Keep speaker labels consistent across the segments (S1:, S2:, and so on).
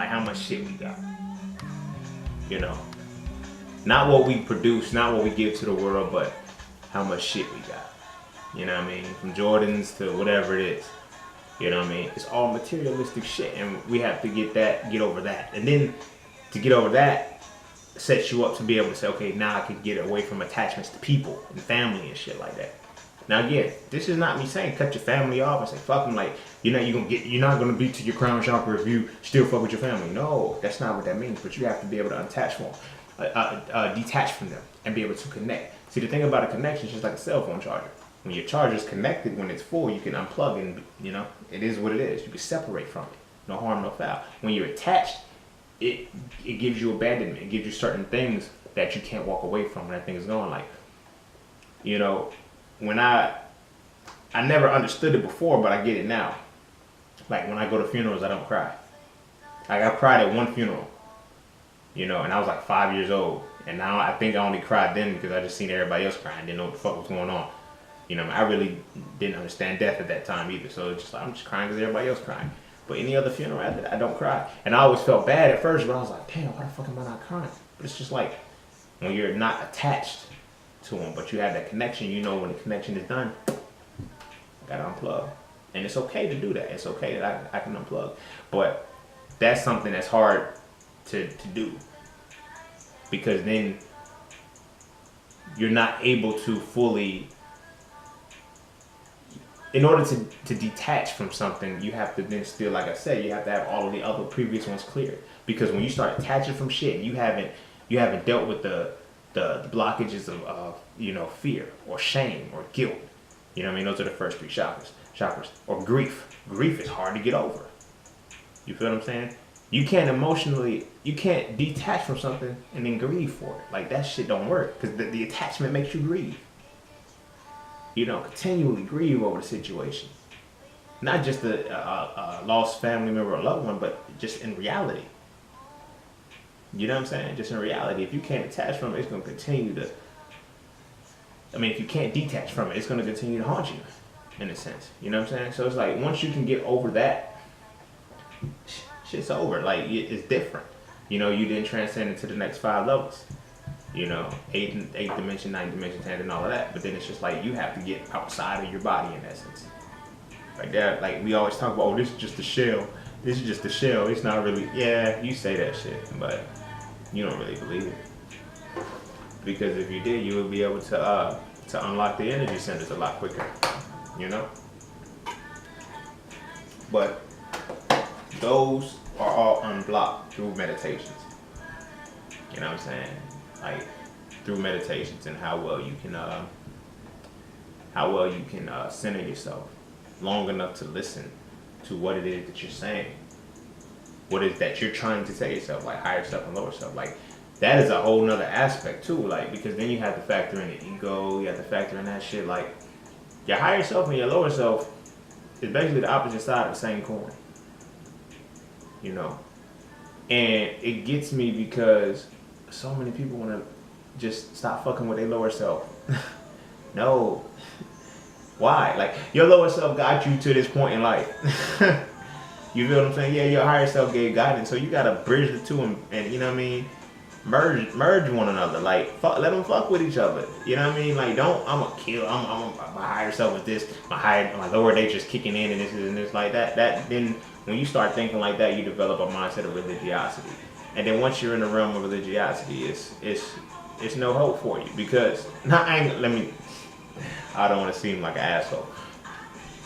S1: Like how much shit we got. You know, not what we produce, not what we give to the world, but how much shit we got. You know what I mean? From Jordans to whatever it is. You know what I mean? It's all materialistic shit, and we have to get over that. And then to get over that sets you up to be able to say, okay, now I can get away from attachments to people and family and shit like that. Now again, this is not me saying cut your family off and say fuck them. Like you're not gonna be to your crown chakra if you still fuck with your family. No, that's not what that means. But you have to be able to detach from them and be able to connect. See, the thing about a connection is just like a cell phone charger. When your charger's connected, when it's full, you can unplug and, you know, it is what it is. You can separate from it. No harm, no foul. When you're attached, it gives you abandonment. It gives you certain things that you can't walk away from when that thing is going. Like, you know, when I never understood it before, but I get it now. Like, when I go to funerals, I don't cry. Like, I cried at one funeral, you know, and I was like 5 years old. And now I think I only cried then because I just seen everybody else crying. Didn't know what the fuck was going on. You know, I really didn't understand death at that time either. So it's just like, I'm just crying because everybody else crying. But any other funeral after that, I don't cry. And I always felt bad at first, but I was like, damn, why the fuck am I not crying? But it's just like, when you're not attached to them, but you have that connection, you know when the connection is done, I gotta unplug. And it's okay to do that. It's okay that I can unplug. But that's something that's hard to do. Because then you're not able to fully, in order to detach from something, you have to then still, like I said, you have to have all of the other previous ones cleared. Because when you start attaching from shit, and you haven't dealt with the blockages of you know, fear or shame or guilt. You know what I mean? Those are the first three chakras. Or grief. Grief is hard to get over. You feel what I'm saying? You can't detach from something and then grieve for it. Like, that shit don't work, because the attachment makes you grieve. You know, continually grieve over the situation. Not just a lost family member or loved one, but just in reality. You know what I'm saying? Just in reality, if you can't attach from it, it's going to continue to, if you can't detach from it, it's going to continue to haunt you, in a sense. You know what I'm saying? So it's like, once you can get over that, shit's over. Like, it's different. You know, you didn't transcend into the next 5 levels. You know, 8th dimension, 9th dimension, 10th, and all of that. But then it's just like, you have to get outside of your body, in essence. Like that, like we always talk about, oh, this is just a shell. This is just a shell. It's not really, yeah, you say that shit, but you don't really believe it. Because if you did, you would be able to unlock the energy centers a lot quicker, you know? But those are all unblocked through meditations. You know what I'm saying? Like, through meditations, and how well you can center yourself long enough to listen to what it is that you're saying, what is that you're trying to tell yourself, like higher self and lower self. Like, that is a whole nother aspect too, like, because then you have to factor in the ego, you have to factor in that shit. Like, your higher self and your lower self is basically the opposite side of the same coin, you know. And it gets me because so many people want to just stop fucking with their lower self. No. Why? Like, your lower self got you to this point in life. You feel what I'm saying? Yeah, your higher self gave guidance, so you gotta bridge the two and you know what I mean? Merge one another. Like, let them fuck with each other. You know what I mean? Like, I'm my higher self is this, my lower nature's kicking in, and this like that. Then when you start thinking like that, you develop a mindset of religiosity. And then once you're in the realm of religiosity, it's no hope for you, because I don't want to seem like an asshole.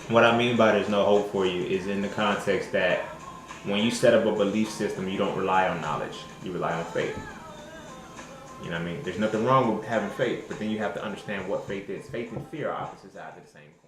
S1: What I mean by there's no hope for you is in the context that when you set up a belief system, you don't rely on knowledge, you rely on faith. You know what I mean? There's nothing wrong with having faith, but then you have to understand what faith is. Faith and fear are opposite sides of the same coin.